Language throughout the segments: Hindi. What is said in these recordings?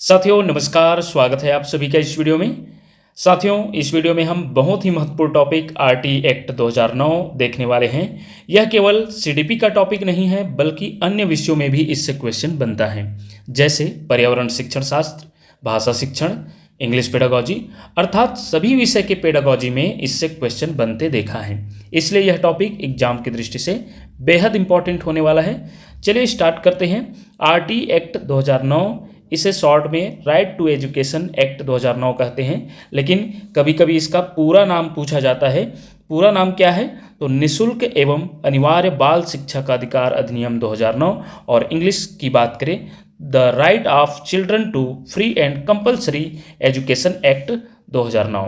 साथियों नमस्कार, स्वागत है आप सभी का इस वीडियो में। साथियों इस वीडियो में हम बहुत ही महत्वपूर्ण टॉपिक आरटी एक्ट 2009 देखने वाले हैं। यह केवल सीडीपी का टॉपिक नहीं है बल्कि अन्य विषयों में भी इससे क्वेश्चन बनता है, जैसे पर्यावरण शिक्षण शास्त्र, भाषा शिक्षण, इंग्लिश पेडागॉजी, अर्थात सभी विषय के पेडागॉजी में इससे क्वेश्चन बनते देखा है। इसलिए यह टॉपिक एग्जाम की दृष्टि से बेहद इंपॉर्टेंट होने वाला है। चलिए स्टार्ट करते हैं। आरटी एक्ट 2009, इसे शॉर्ट में राइट टू एजुकेशन एक्ट 2009 कहते हैं, लेकिन कभी कभी इसका पूरा नाम पूछा जाता है। पूरा नाम क्या है? तो निःशुल्क एवं अनिवार्य बाल शिक्षा का अधिकार अधिनियम 2009, और इंग्लिश की बात करें the right of children to free and compulsory education act 2009।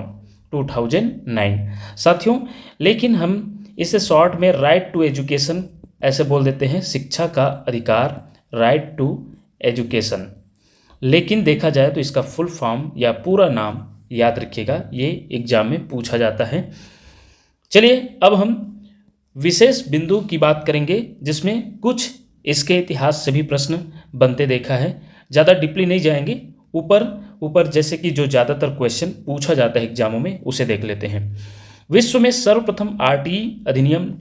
साथियों लेकिन हम इसे शॉर्ट में राइट टू एजुकेशन ऐसे बोल देते हैं, शिक्षा का अधिकार, राइट टू एजुकेशन। लेकिन देखा जाए तो इसका फुल फॉर्म या पूरा नाम याद रखिएगा, ये एग्जाम में पूछा जाता है। चलिए अब हम विशेष बिंदु की बात करेंगे जिसमें कुछ इसके इतिहास से भी प्रश्न बनते देखा है। ज़्यादा डीपली नहीं जाएंगे, ऊपर जैसे कि जो ज़्यादातर क्वेश्चन पूछा जाता है एग्जामों में उसे देख लेते हैं। विश्व में सर्वप्रथम आरटी अधिनियम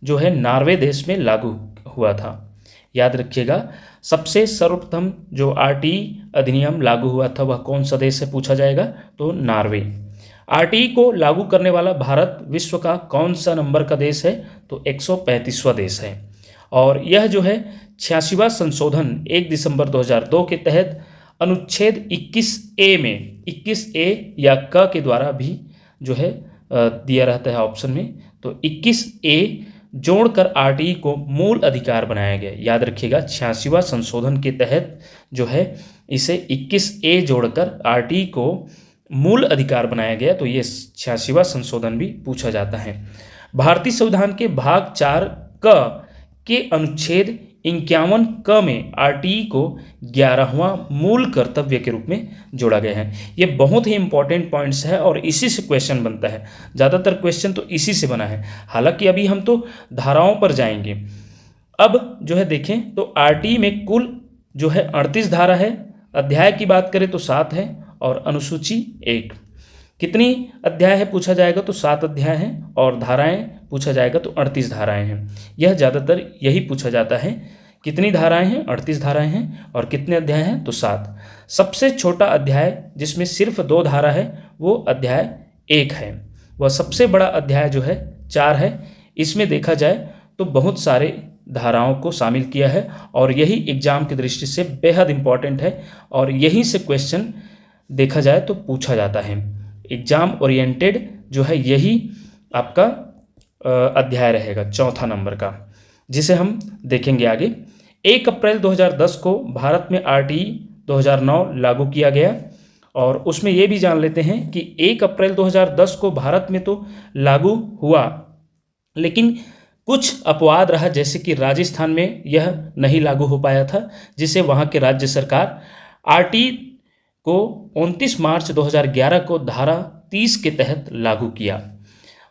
जो है नॉर्वे देश में लागू हुआ था। याद रखिएगा, सबसे सर्वप्रथम जो आरटी अधिनियम लागू हुआ था वह कौन सा देश है पूछा जाएगा, तो नॉर्वे। आरटी को लागू करने वाला भारत विश्व का कौन सा नंबर का देश है, तो 135वां देश है। और यह जो है 86वां संशोधन 1 दिसंबर 2002 के तहत अनुच्छेद 21A में 21A या क के द्वारा भी जो है दिया रहता है ऑप्शन में, तो 21A जोड़कर आरटीई को मूल अधिकार बनाया गया। याद रखिएगा 86वां संशोधन के तहत जो है इसे 21A जोड़कर आरटीई को मूल अधिकार बनाया गया, तो ये 86वां संशोधन भी पूछा जाता है। भारतीय संविधान के भाग 4 क के अनुच्छेद 51 क में आरटीई को 11वां मूल कर्तव्य के रूप में जोड़ा गया है। ये बहुत ही इंपॉर्टेंट पॉइंट्स है और इसी से क्वेश्चन बनता है। ज़्यादातर क्वेश्चन तो इसी से बना है। हालांकि अभी हम तो धाराओं पर जाएंगे। अब जो है देखें तो आरटीई में कुल जो है 38 धारा है। अध्याय की बात करें तो 7 है और अनुसूची 1। कितनी अध्याय है पूछा जाएगा तो 7 अध्याय हैं, और धाराएं पूछा जाएगा तो 38 धाराएं हैं। यह ज़्यादातर यही पूछा जाता है, कितनी धाराएं हैं, 38 धाराएं हैं, और कितने अध्याय हैं तो 7। सबसे छोटा अध्याय जिसमें सिर्फ 2 धारा है वो अध्याय 1 है। वह सबसे बड़ा अध्याय जो है 4 है। इसमें देखा जाए तो बहुत सारे धाराओं को शामिल किया है और यही एग्जाम की दृष्टि से बेहद इंपॉर्टेंट है, और यहीं से क्वेश्चन देखा जाए तो पूछा जाता है। एग्जाम ओरिएंटेड जो है यही आपका अध्याय रहेगा 4था नंबर का, जिसे हम देखेंगे आगे। 1 अप्रैल 2010 को भारत में आरटीई 2009 लागू किया गया, और उसमें ये भी जान लेते हैं कि 1 अप्रैल 2010 को भारत में तो लागू हुआ, लेकिन कुछ अपवाद रहा, जैसे कि राजस्थान में यह नहीं लागू हो पाया था, जिसे वहाँ के राज्य सरकार आरटीई को 29 मार्च 2011 को धारा 30 के तहत लागू किया।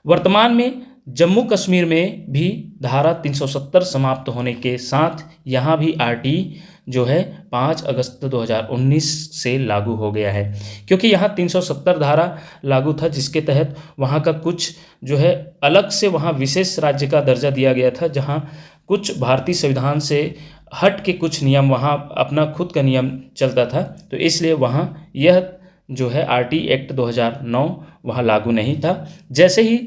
वर्तमान में जम्मू कश्मीर में भी धारा 370 समाप्त होने के साथ यहाँ भी आरटीई जो है 5 अगस्त 2019 से लागू हो गया है, क्योंकि यहाँ 370 धारा लागू था, जिसके तहत वहाँ का कुछ जो है अलग से वहाँ विशेष राज्य का दर्जा दिया गया था, जहाँ कुछ भारतीय संविधान से हट के कुछ नियम वहाँ अपना खुद का नियम चलता था, तो इसलिए वहाँ यह जो है आरटीई एक्ट 2009 वहाँ लागू नहीं था। जैसे ही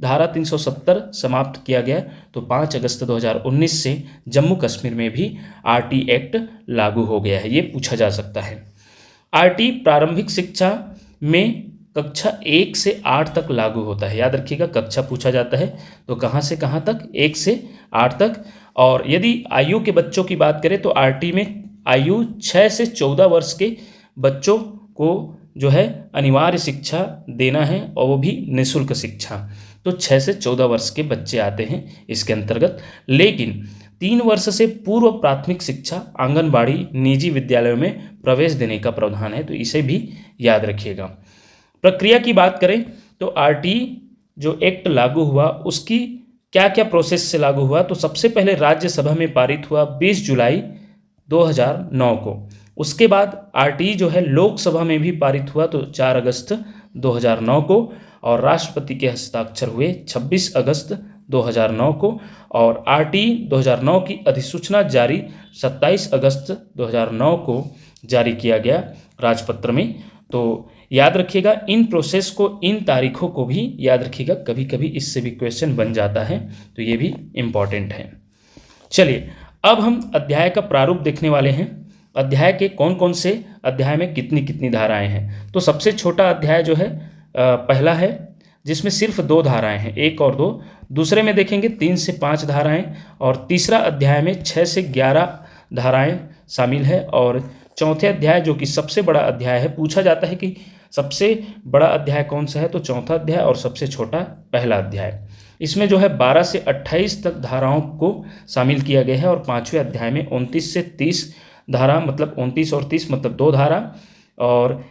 धारा 370 समाप्त किया गया तो 5 अगस्त 2019 से जम्मू कश्मीर में भी आरटीई एक्ट लागू हो गया है। ये पूछा जा सकता है। आरटीई प्रारंभिक शिक्षा में कक्षा 1 से 8 तक लागू होता है। याद रखिएगा कक्षा पूछा जाता है तो कहाँ से कहाँ तक, 1 से 8 तक। और यदि आयु के बच्चों की बात करें तो आरटी में आयु 6 से 14 वर्ष के बच्चों को जो है अनिवार्य शिक्षा देना है, और वो भी निःशुल्क शिक्षा। तो 6 से 14 वर्ष के बच्चे आते हैं इसके अंतर्गत। लेकिन 3 वर्ष से पूर्व प्राथमिक शिक्षा आंगनबाड़ी निजी विद्यालयों में प्रवेश देने का प्रावधान है, तो इसे भी याद रखिएगा। प्रक्रिया की बात करें तो आरटीई जो एक्ट लागू हुआ उसकी क्या क्या प्रोसेस से लागू हुआ, तो सबसे पहले राज्यसभा में पारित हुआ 20 जुलाई 2009 को। उसके बाद आरटीई जो है लोकसभा में भी पारित हुआ तो 4 अगस्त 2009 को, और राष्ट्रपति के हस्ताक्षर हुए 26 अगस्त 2009 को, और आरटीई 2009 की अधिसूचना जारी 27 अगस्त 2009 को जारी किया गया राजपत्र में। तो याद रखिएगा इन प्रोसेस को, इन तारीखों को भी याद रखिएगा, कभी कभी इससे भी क्वेश्चन बन जाता है, तो ये भी इम्पॉर्टेंट है। चलिए अब हम अध्याय का प्रारूप देखने वाले हैं। अध्याय के कौन कौन से अध्याय में कितनी कितनी धाराएं हैं। तो सबसे छोटा अध्याय जो है पहला है, जिसमें सिर्फ 2 धाराएं हैं, 1 और 2। दूसरे में देखेंगे 3 से 5 धाराएं, और तीसरा अध्याय में 6 से 11 धाराएं शामिल है। और चौथे अध्याय जो कि सबसे बड़ा अध्याय है, पूछा जाता है कि सबसे बड़ा अध्याय कौन सा है, तो चौथा अध्याय, और सबसे छोटा पहला अध्याय। इसमें जो है 12 से 28 तक धाराओं को शामिल किया गया है, और 5वें अध्याय में 29 से 30 धारा, मतलब 29 और 30 मतलब 2 धारा, और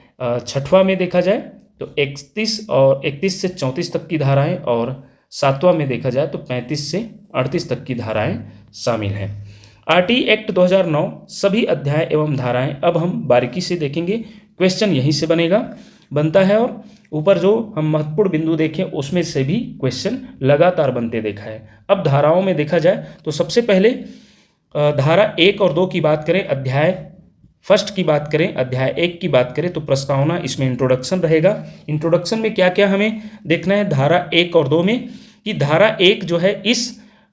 6वां में देखा जाए तो 31 से 34 तक की धाराएं, और 7वां में देखा जाए तो 35 से 38 तक की धाराएं शामिल हैं। आरटीई एक्ट 2009 सभी अध्याय एवं धाराएं अब हम बारीकी से देखेंगे, क्वेश्चन यहीं से बनता है, और ऊपर जो हम महत्वपूर्ण बिंदु देखें उसमें से भी क्वेश्चन लगातार बनते देखा है। अब धाराओं में देखा जाए तो सबसे पहले धारा 1 और 2 की बात करें, अध्याय फर्स्ट की बात करें, अध्याय 1 की बात करें तो प्रस्तावना, इसमें इंट्रोडक्शन रहेगा। इंट्रोडक्शन में क्या क्या हमें देखना है धारा 1 और 2 में, कि धारा 1 जो है इस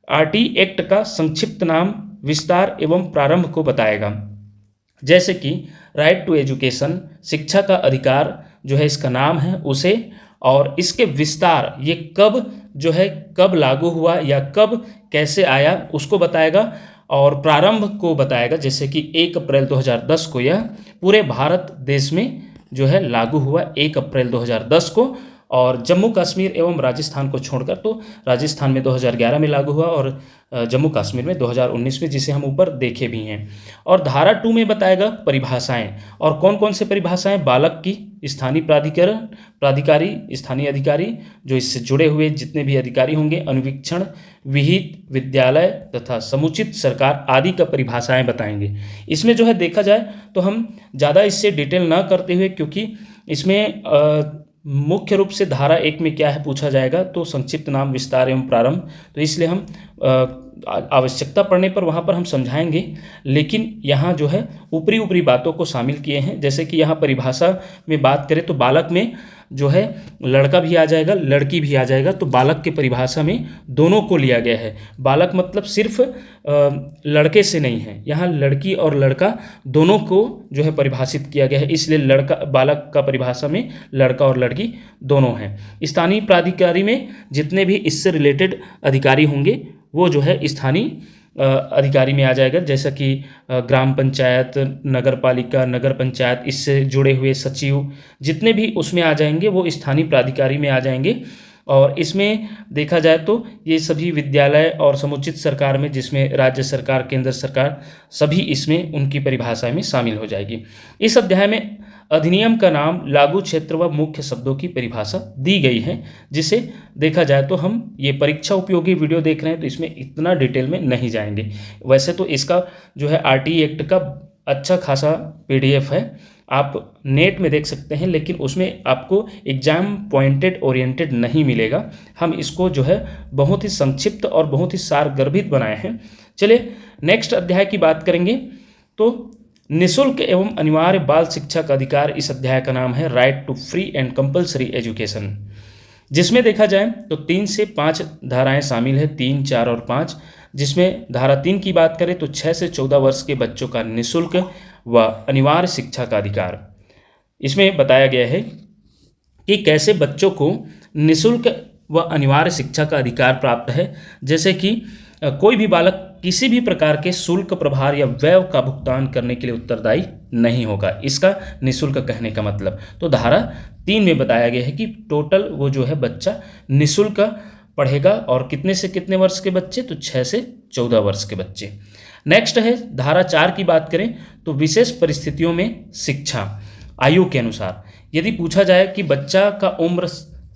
आरटीई एक्ट का संक्षिप्त नाम, विस्तार एवं प्रारंभ को बताएगा। जैसे कि राइट टू एजुकेशन, शिक्षा का अधिकार जो है इसका नाम है उसे, और इसके विस्तार ये कब जो है कब लागू हुआ या कब कैसे आया उसको बताएगा, और प्रारंभ को बताएगा, जैसे कि 1 अप्रैल 2010 को यह पूरे भारत देश में जो है लागू हुआ 1 अप्रैल 2010 को, और जम्मू कश्मीर एवं राजस्थान को छोड़कर, तो राजस्थान में 2011 में लागू हुआ और जम्मू कश्मीर में 2019 में, जिसे हम ऊपर देखे भी हैं। और धारा 2 में बताएगा परिभाषाएं, और कौन कौन से परिभाषाएं, बालक की, स्थानीय प्राधिकारी, स्थानीय अधिकारी, जो इससे जुड़े हुए जितने भी अधिकारी होंगे, अनुवीक्षण, विहित, विद्यालय तथा समुचित सरकार आदि का परिभाषाएं बताएंगे। इसमें जो है देखा जाए तो हम ज़्यादा इससे डिटेल ना करते हुए, क्योंकि इसमें मुख्य रूप से धारा 1 में क्या है पूछा जाएगा, तो संक्षिप्त नाम, विस्तार एवं प्रारंभ, तो इसलिए हम आवश्यकता पड़ने पर वहाँ पर हम समझाएंगे, लेकिन यहाँ जो है ऊपरी ऊपरी बातों को शामिल किए हैं। जैसे कि यहाँ परिभाषा में बात करें तो बालक में जो है लड़का भी आ जाएगा, लड़की भी आ जाएगा, तो बालक के परिभाषा में दोनों को लिया गया है। बालक मतलब सिर्फ लड़के से नहीं है, यहाँ लड़की और लड़का दोनों को जो है परिभाषित किया गया है, इसलिए लड़का, बालक का परिभाषा में लड़का और लड़की दोनों हैं। स्थानीय प्राधिकारी में जितने भी इससे रिलेटेड अधिकारी होंगे वो जो है स्थानीय अधिकारी में आ जाएगा, जैसा कि ग्राम पंचायत, नगर पालिका, नगर पंचायत, इससे जुड़े हुए सचिव जितने भी उसमें आ जाएंगे वो स्थानीय प्राधिकारी में आ जाएंगे। और इसमें देखा जाए तो ये सभी विद्यालय और समुचित सरकार में, जिसमें राज्य सरकार, केंद्र सरकार, सभी इसमें उनकी परिभाषा में शामिल हो जाएगी। इस अध्याय में अधिनियम का नाम, लागू क्षेत्र व मुख्य शब्दों की परिभाषा दी गई है, जिसे देखा जाए तो हम ये परीक्षा उपयोगी वीडियो देख रहे हैं तो इसमें इतना डिटेल में नहीं जाएंगे। वैसे तो इसका जो है आरटीई एक्ट का अच्छा खासा पीडीएफ है, आप नेट में देख सकते हैं, लेकिन उसमें आपको एग्जाम पॉइंटेड ओरिएंटेड नहीं मिलेगा। हम इसको जो है बहुत ही संक्षिप्त और बहुत ही सारगर्भित बनाए हैं। चलिए नेक्स्ट अध्याय की बात करेंगे तो निःशुल्क एवं अनिवार्य बाल शिक्षा का अधिकार। इस अध्याय का नाम है right to free and compulsory education, जिसमें देखा जाए तो 3 से 5 धाराएं शामिल है, 3, 4 और 5। जिसमें धारा 3 की बात करें तो 6 से 14 वर्ष के बच्चों का निःशुल्क व अनिवार्य शिक्षा का अधिकार। इसमें बताया गया है कि कैसे बच्चों को निःशुल्क व अनिवार्य शिक्षा का अधिकार प्राप्त है। जैसे कि कोई भी बालक किसी भी प्रकार के शुल्क, प्रभार या व्यय का भुगतान करने के लिए उत्तरदायी नहीं होगा। इसका निःशुल्क कहने का मतलब, तो धारा 3 में बताया गया है कि टोटल वो जो है बच्चा निःशुल्क पढ़ेगा। और कितने से कितने वर्ष के बच्चे, तो 6 से 14 वर्ष के बच्चे। नेक्स्ट है धारा 4 की बात करें तो विशेष परिस्थितियों में शिक्षा, आयु के अनुसार। यदि पूछा जाए कि बच्चा का उम्र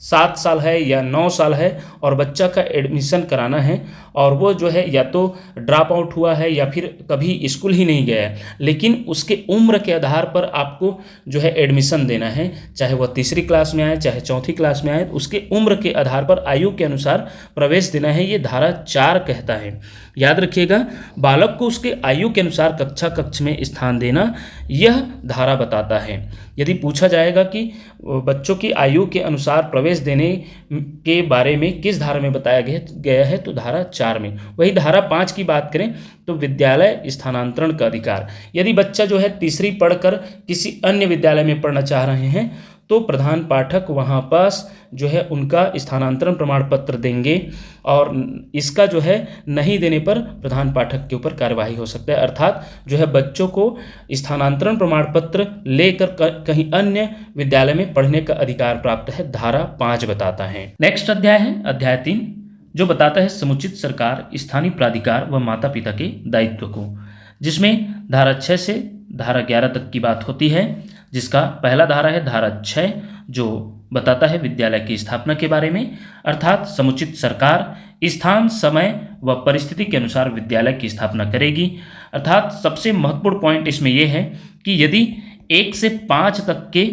7 साल है या 9 साल है और बच्चा का एडमिशन कराना है और वो जो है या तो ड्रॉप आउट हुआ है या फिर कभी स्कूल ही नहीं गया है, लेकिन उसके उम्र के आधार पर आपको जो है एडमिशन देना है, चाहे वह तीसरी क्लास में आए चाहे चौथी क्लास में आए, उसके उम्र के आधार पर आयु के अनुसार प्रवेश देना है, ये धारा 4 कहता है। याद रखिएगा, बालक को उसके आयु के अनुसार कक्षा कक्ष में स्थान देना यह धारा बताता है। यदि पूछा जाएगा कि बच्चों की आयु के अनुसार प्रवेश देने के बारे में किस धारा में बताया गया है, तो धारा 4 में। वही धारा 5 की बात करें तो विद्यालय स्थानांतरण का अधिकार। यदि बच्चा जो है तीसरी पढ़कर किसी अन्य विद्यालय में पढ़ना चाह रहे हैं तो प्रधान पाठक वहाँ पास जो है उनका स्थानांतरण प्रमाण पत्र देंगे, और इसका जो है नहीं देने पर प्रधान पाठक के ऊपर कार्यवाही हो सकता है। अर्थात जो है बच्चों को स्थानांतरण प्रमाण पत्र लेकर कहीं अन्य विद्यालय में पढ़ने का अधिकार प्राप्त है, धारा 5 बताता है। नेक्स्ट अध्याय है अध्याय 3, जो बताता है समुचित सरकार, स्थानीय प्राधिकार व माता पिता के दायित्व को, जिसमें धारा 6 से धारा 11 तक की बात होती है। जिसका पहला धारा है धारा 6, जो बताता है विद्यालय की स्थापना के बारे में। अर्थात समुचित सरकार स्थान, समय व परिस्थिति के अनुसार विद्यालय की स्थापना करेगी। अर्थात सबसे महत्वपूर्ण पॉइंट इसमें यह है कि यदि 1 से 5 तक के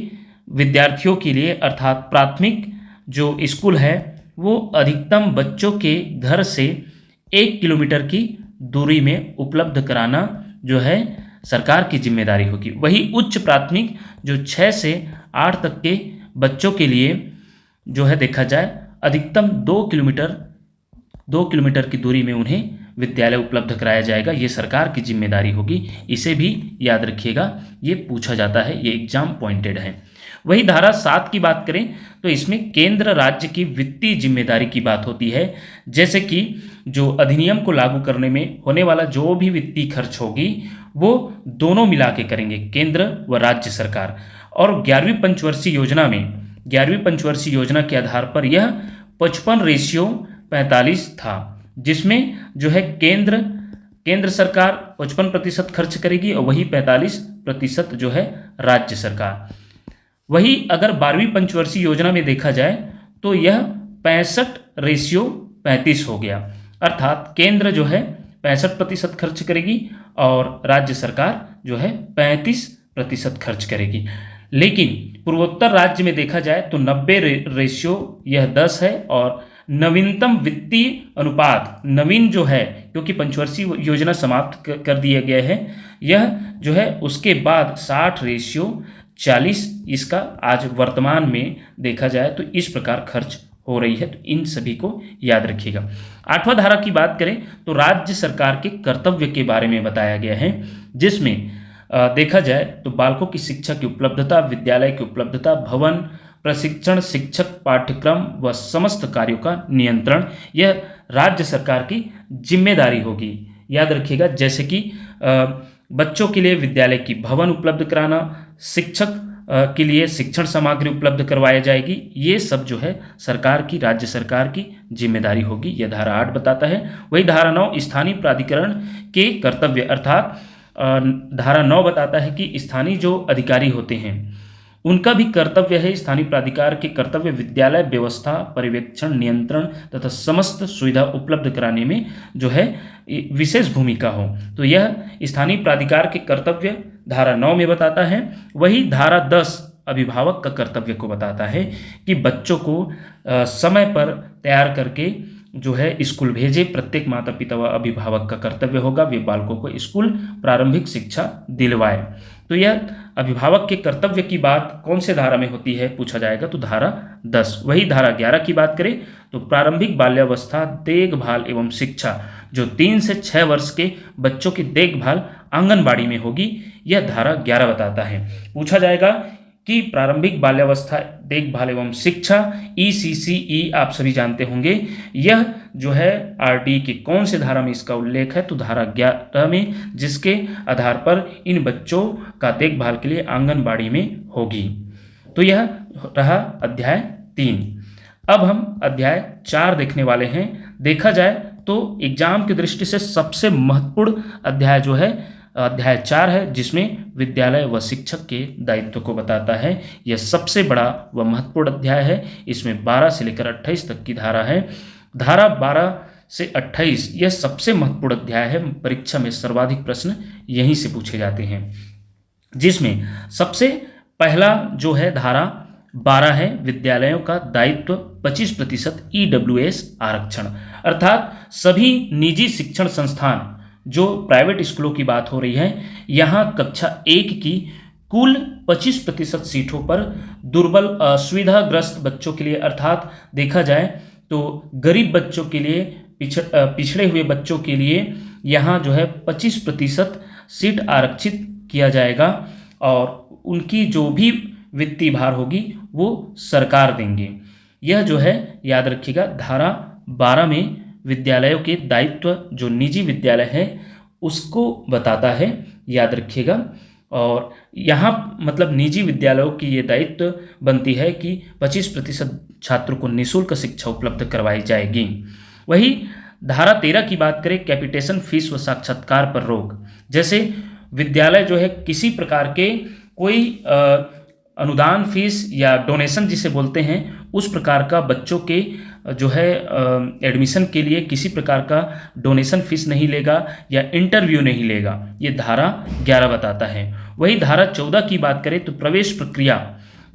विद्यार्थियों के लिए अर्थात प्राथमिक जो स्कूल है वो अधिकतम बच्चों के घर से 1 किलोमीटर की दूरी में उपलब्ध कराना जो है सरकार की जिम्मेदारी होगी। वही उच्च प्राथमिक जो 6 से 8 तक के बच्चों के लिए जो है देखा जाए अधिकतम 2 किलोमीटर की दूरी में उन्हें विद्यालय उपलब्ध कराया जाएगा, ये सरकार की जिम्मेदारी होगी। इसे भी याद रखिएगा, ये पूछा जाता है, ये एग्जाम पॉइंटेड है। वही धारा 7 की बात करें तो इसमें केंद्र राज्य की वित्तीय जिम्मेदारी की बात होती है, जैसे कि जो अधिनियम को लागू करने में होने वाला जो भी वित्तीय खर्च होगी वो दोनों मिला के करेंगे, केंद्र व राज्य सरकार। और 11वीं पंचवर्षीय योजना के आधार पर यह 55:45 था, जिसमें जो है केंद्र सरकार 55% खर्च करेगी और वही 45% जो है राज्य सरकार। वही अगर 12वीं पंचवर्षीय योजना में देखा जाए तो यह 65:35 हो गया, अर्थात केंद्र जो है 65% खर्च करेगी और राज्य सरकार जो है 35% खर्च करेगी। लेकिन पूर्वोत्तर राज्य में देखा जाए तो 90:10 यह 10 है, और नवीनतम वित्तीय अनुपात, नवीन जो है क्योंकि पंचवर्षीय योजना समाप्त कर दिया गया है, यह जो है उसके बाद 60:40 इसका आज वर्तमान में देखा जाए तो इस प्रकार खर्च हो रही है। तो इन सभी को याद रखिएगा। 8वां धारा की बात करें तो राज्य सरकार के कर्तव्य के बारे में बताया गया है, जिसमें देखा जाए तो बालकों की शिक्षा की उपलब्धता, विद्यालय की उपलब्धता, भवन, प्रशिक्षण, शिक्षक, पाठ्यक्रम व समस्त कार्यों का नियंत्रण यह राज्य सरकार की जिम्मेदारी होगी। याद रखिएगा, जैसे कि बच्चों के लिए विद्यालय की भवन उपलब्ध कराना, शिक्षक के लिए शिक्षण सामग्री उपलब्ध करवाई जाएगी, ये सब जो है सरकार की, राज्य सरकार की जिम्मेदारी होगी। यह धारा 8 बताता है। वही धारा 9 स्थानीय प्राधिकरण के कर्तव्य, अर्थात धारा 9 बताता है कि स्थानीय जो अधिकारी होते हैं उनका भी कर्तव्य है, स्थानीय प्राधिकार के कर्तव्य विद्यालय व्यवस्था, पर्यवेक्षण, नियंत्रण तथा समस्त सुविधा उपलब्ध कराने में जो है विशेष भूमिका हो। तो यह स्थानीय प्राधिकार के कर्तव्य धारा 9 में बताता है। वही धारा 10 अभिभावक का कर्तव्य को बताता है कि बच्चों को समय पर तैयार करके जो है स्कूल भेजे। प्रत्येक माता पिता व अभिभावक का कर्तव्य होगा वे बालकों को स्कूल प्रारंभिक शिक्षा दिलवाए। तो यह अभिभावक के कर्तव्य की बात कौन से धारा में होती है पूछा जाएगा तो धारा 10। वही धारा 11 की बात करें तो प्रारंभिक बाल्यावस्था देखभाल एवं शिक्षा, जो 3 से 6 वर्ष के बच्चों की देखभाल आंगनबाड़ी में होगी, यह धारा 11 बताता है। पूछा जाएगा कि प्रारंभिक बाल्यावस्था देखभाल एवं शिक्षा ECCE आप सभी जानते होंगे, यह जो है RD के कौन से धारा में इसका उल्लेख है तो धारा 11 में, जिसके आधार पर इन बच्चों का देखभाल के लिए आंगनबाड़ी में होगी। तो यह रहा अध्याय 3। अब हम अध्याय 4 देखने वाले हैं। देखा जाए तो एग्जाम की दृष्टि से सबसे महत्वपूर्ण अध्याय जो है अध्याय 4 है, जिसमें विद्यालय व शिक्षक के दायित्व को बताता है। यह सबसे बड़ा व महत्वपूर्ण अध्याय है। इसमें 12 से लेकर 28 तक की धारा है। धारा 12 से 28 यह सबसे महत्वपूर्ण अध्याय है। परीक्षा में सर्वाधिक प्रश्न यहीं से पूछे जाते हैं, जिसमें सबसे पहला जो है धारा 12 है, विद्यालयों का दायित्व 25% EWS आरक्षण। अर्थात सभी निजी शिक्षण संस्थान, जो प्राइवेट स्कूलों की बात हो रही है, यहाँ कक्षा 1 की कुल 25% सीटों पर दुर्बल असुविधाग्रस्त बच्चों के लिए, अर्थात देखा जाए तो गरीब बच्चों के लिए, पिछड़े हुए बच्चों के लिए यहाँ जो है 25% सीट आरक्षित किया जाएगा और उनकी जो भी वित्तीय भार होगी वो सरकार देंगे। यह जो है याद रखिएगा धारा 12 में विद्यालयों के दायित्व जो निजी विद्यालय है उसको बताता है, याद रखिएगा। और यहाँ मतलब निजी विद्यालयों की ये दायित्व बनती है कि 25% छात्रों को निःशुल्क शिक्षा उपलब्ध करवाई जाएगी। वही धारा 13 की बात करें, कैपिटेशन फीस व साक्षात्कार पर रोक। जैसे विद्यालय जो है किसी प्रकार के कोई अनुदान फीस या डोनेशन जिसे बोलते हैं उस प्रकार का बच्चों के जो है एडमिशन के लिए किसी प्रकार का डोनेशन फीस नहीं लेगा या इंटरव्यू नहीं लेगा, ये धारा 11 बताता है। वही धारा 14 की बात करें तो प्रवेश प्रक्रिया,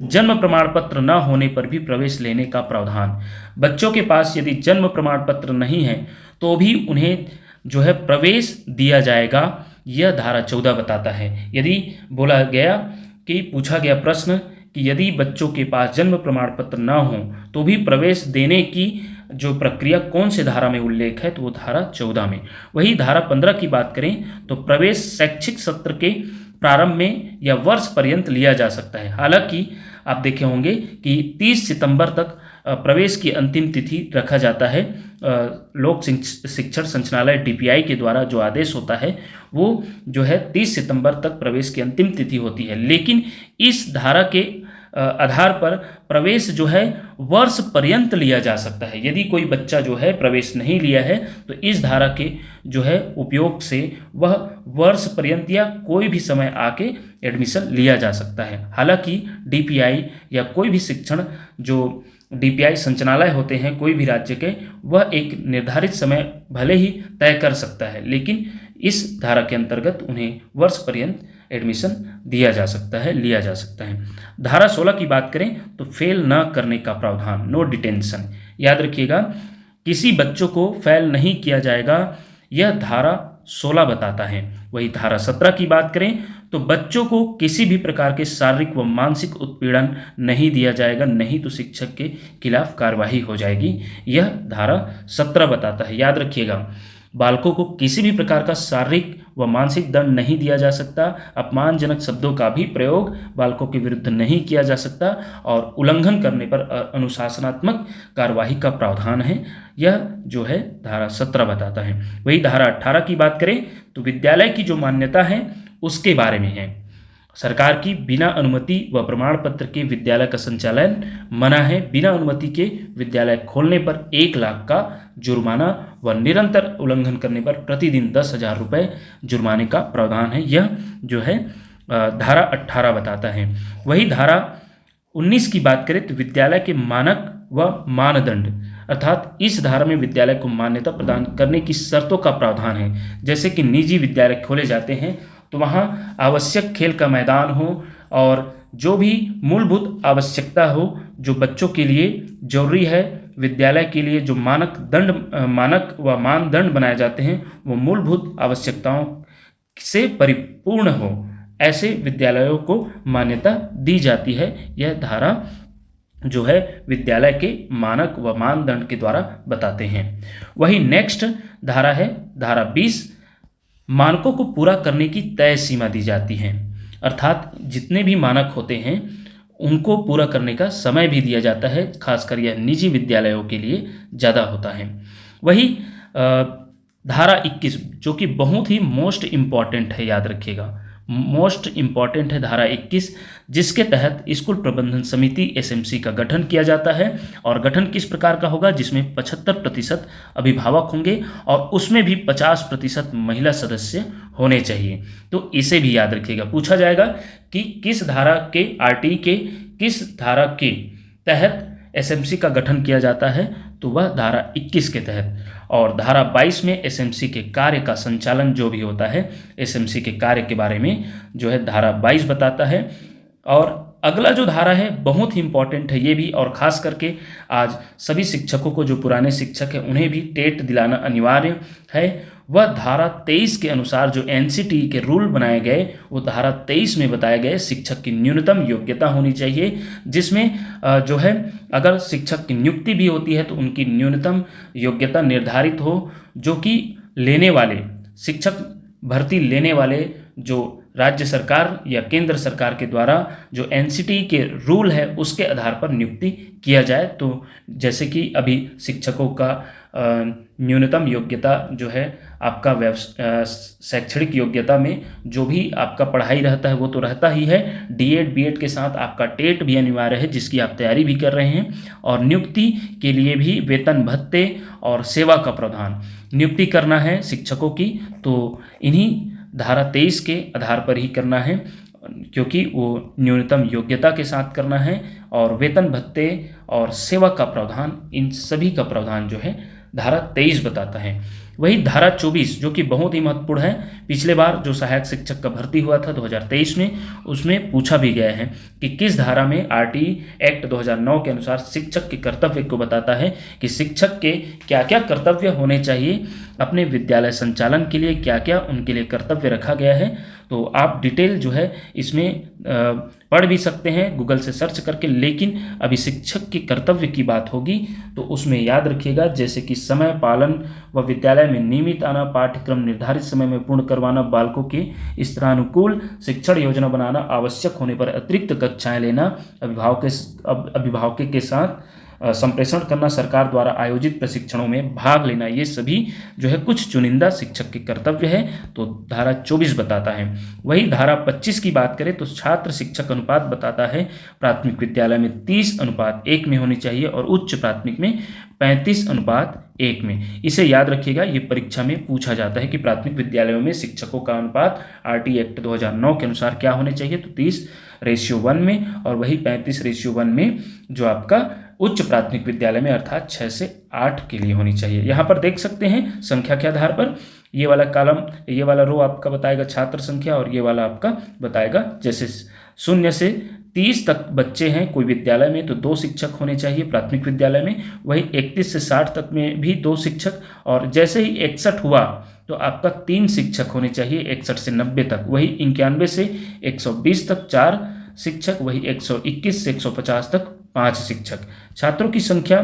जन्म प्रमाण पत्र न होने पर भी प्रवेश लेने का प्रावधान। बच्चों के पास यदि जन्म प्रमाण पत्र नहीं है तो भी उन्हें जो है प्रवेश दिया जाएगा, यह धारा 14 बताता है। यदि बोला गया कि पूछा गया प्रश्न कि यदि बच्चों के पास जन्म प्रमाण पत्र न हो तो भी प्रवेश देने की जो प्रक्रिया कौन से धारा में उल्लेख है, तो वो धारा 14 में। वही धारा 15 की बात करें तो प्रवेश शैक्षिक सत्र के प्रारंभ में या वर्ष पर्यंत लिया जा सकता है। हालांकि आप देखे होंगे कि 30 सितंबर तक प्रवेश की अंतिम तिथि रखा जाता है। लोक शिक्षण संचालनालय DPI के द्वारा जो आदेश होता है वो जो है 30 सितंबर तक प्रवेश की अंतिम तिथि होती है, लेकिन इस धारा के आधार पर प्रवेश जो है वर्ष पर्यंत लिया जा सकता है। यदि कोई बच्चा जो है प्रवेश नहीं लिया है तो इस धारा के जो है उपयोग से वह वर्ष पर्यंत या कोई भी समय आके एडमिशन लिया जा सकता है। हालांकि DPI या कोई भी शिक्षण जो DPI संचालनालय होते हैं कोई भी राज्य के, वह एक निर्धारित समय भले ही तय कर सकता है, लेकिन इस धारा के अंतर्गत उन्हें वर्ष पर्यंत एडमिशन दिया जा सकता है, लिया जा सकता है। धारा 16 की बात करें तो फेल न करने का प्रावधान, नो डिटेंशन। याद रखिएगा किसी बच्चों को फेल नहीं किया जाएगा, यह धारा 16 बताता है। वही धारा 17 की बात करें तो बच्चों को किसी भी प्रकार के शारीरिक व मानसिक उत्पीड़न नहीं दिया जाएगा, नहीं तो शिक्षक के खिलाफ कार्रवाई हो जाएगी, यह धारा 17 बताता है। याद रखिएगा बालकों को किसी भी प्रकार का शारीरिक व मानसिक दंड नहीं दिया जा सकता, अपमानजनक शब्दों का भी प्रयोग बालकों के विरुद्ध नहीं किया जा सकता और उल्लंघन करने पर अनुशासनात्मक कार्यवाही का प्रावधान है, यह जो है धारा 17 बताता है। वही धारा 18 की बात करें तो विद्यालय की जो मान्यता है उसके बारे में है। सरकार की बिना अनुमति व प्रमाण पत्र के विद्यालय का संचालन मना है। बिना अनुमति के विद्यालय खोलने पर 1 लाख का जुर्माना व निरंतर उल्लंघन करने पर प्रतिदिन 10,000 रुपये जुर्माने का प्रावधान है, यह जो है धारा 18 बताता है। वही धारा 19 की बात करें तो विद्यालय के मानक व मानदंड, अर्थात इस धारा में विद्यालय को मान्यता प्रदान करने की शर्तों का प्रावधान है। जैसे कि निजी विद्यालय खोले जाते हैं तो वहाँ आवश्यक खेल का मैदान हो और जो भी मूलभूत आवश्यकता हो जो बच्चों के लिए जरूरी है, विद्यालय के लिए जो मानक व मानदंड बनाए जाते हैं वो मूलभूत आवश्यकताओं से परिपूर्ण हो, ऐसे विद्यालयों को मान्यता दी जाती है। यह धारा जो है विद्यालय के मानक व मानदंड के द्वारा बताते हैं। वही नेक्स्ट धारा है धारा 20, मानकों को पूरा करने की तय सीमा दी जाती है, अर्थात जितने भी मानक होते हैं उनको पूरा करने का समय भी दिया जाता है, खासकर यह निजी विद्यालयों के लिए ज़्यादा होता है। वही धारा 21 जो कि बहुत ही मोस्ट इम्पॉर्टेंट है, याद रखिएगा मोस्ट इम्पॉर्टेंट है धारा 21, जिसके तहत स्कूल प्रबंधन समिति SMC का गठन किया जाता है। और गठन किस प्रकार का होगा, जिसमें 75% अभिभावक होंगे और उसमें भी 50% महिला सदस्य होने चाहिए। तो इसे भी याद रखिएगा, पूछा जाएगा कि किस धारा के RT के किस धारा के तहत SMC का गठन किया जाता है, तो वह धारा 21 के तहत, और धारा 22 में एसएमसी के कार्य का संचालन जो भी होता है, एसएमसी के कार्य के बारे में जो है धारा 22 बताता है। और अगला जो धारा है बहुत ही इंपॉर्टेंट है ये भी, और ख़ास करके आज सभी शिक्षकों को, जो पुराने शिक्षक हैं उन्हें भी टेट दिलाना अनिवार्य है। वह धारा 23 के अनुसार जो एनसीटी के रूल बनाए गए, वो धारा 23 में बताए गए शिक्षक की न्यूनतम योग्यता होनी चाहिए, जिसमें जो है अगर शिक्षक की नियुक्ति भी होती है तो उनकी न्यूनतम योग्यता निर्धारित हो, जो कि लेने वाले शिक्षक भर्ती लेने वाले जो राज्य सरकार या केंद्र सरकार के द्वारा जो एनसीटी के रूल है उसके आधार पर नियुक्ति किया जाए। तो जैसे कि अभी शिक्षकों का न्यूनतम योग्यता जो है आपका शैक्षणिक योग्यता में जो भी आपका पढ़ाई रहता है वो तो रहता ही है, डीएड बीएड के साथ आपका टेट भी अनिवार्य है जिसकी आप तैयारी भी कर रहे हैं, और नियुक्ति के लिए भी वेतन भत्ते और सेवा का प्रावधान नियुक्ति करना है शिक्षकों की, तो इन्हीं धारा 23 के आधार पर ही करना है, क्योंकि वो न्यूनतम योग्यता के साथ करना है, और वेतन भत्ते और सेवा का प्रावधान, इन सभी का प्रावधान जो है धारा 23 बताता है। वही धारा 24 जो कि बहुत ही महत्वपूर्ण है, पिछले बार जो सहायक शिक्षक का भर्ती हुआ था 2023 में, उसमें पूछा भी गया है कि किस धारा में आरटीई एक्ट 2009 के अनुसार शिक्षक के कर्तव्य को बताता है कि शिक्षक के क्या क्या कर्तव्य होने चाहिए, अपने विद्यालय संचालन के लिए क्या क्या उनके लिए कर्तव्य रखा गया है। तो आप डिटेल जो है इसमें पढ़ भी सकते हैं गूगल से सर्च करके, लेकिन अभी शिक्षक के कर्तव्य की बात होगी तो उसमें याद रखिएगा जैसे कि समय पालन व विद्यालय में नियमित आना, पाठ्यक्रम निर्धारित समय में पूर्ण करवाना, बालकों के स्तरानुकूल शिक्षण योजना बनाना, आवश्यक होने पर अतिरिक्त कक्षाएं लेना, अभिभावक के साथ संप्रेषण करना, सरकार द्वारा आयोजित प्रशिक्षणों में भाग लेना, ये सभी जो है कुछ चुनिंदा शिक्षक के कर्तव्य है, तो धारा 24 बताता है। वही धारा 25 की बात करें तो छात्र शिक्षक अनुपात बताता है, प्राथमिक विद्यालय में 30:1 में होनी चाहिए और उच्च प्राथमिक में 35:1 में। इसे याद रखिएगा, ये परीक्षा में पूछा जाता है कि प्राथमिक विद्यालयों में शिक्षकों का अनुपात आरटीई एक्ट 2009 के अनुसार क्या होने चाहिए, तो 30:1 में, और वही 35:1 में जो आपका उच्च प्राथमिक विद्यालय में अर्थात 6 से 8 के लिए होनी चाहिए। यहाँ पर देख सकते हैं संख्या के आधार पर ये वाला कॉलम, ये वाला रो आपका बताएगा छात्र संख्या, और ये वाला आपका बताएगा जैसे 0 से 30 तक बच्चे हैं कोई विद्यालय में तो 2 शिक्षक होने चाहिए प्राथमिक विद्यालय में, वही 31 से 60 तक में भी 2 शिक्षक, और जैसे ही 61 हुआ तो आपका 3 शिक्षक होने चाहिए 61 से 90 तक, वही 91 से 120 तक 4 शिक्षक, वही 121 से 150 तक 5 शिक्षक। छात्रों की संख्या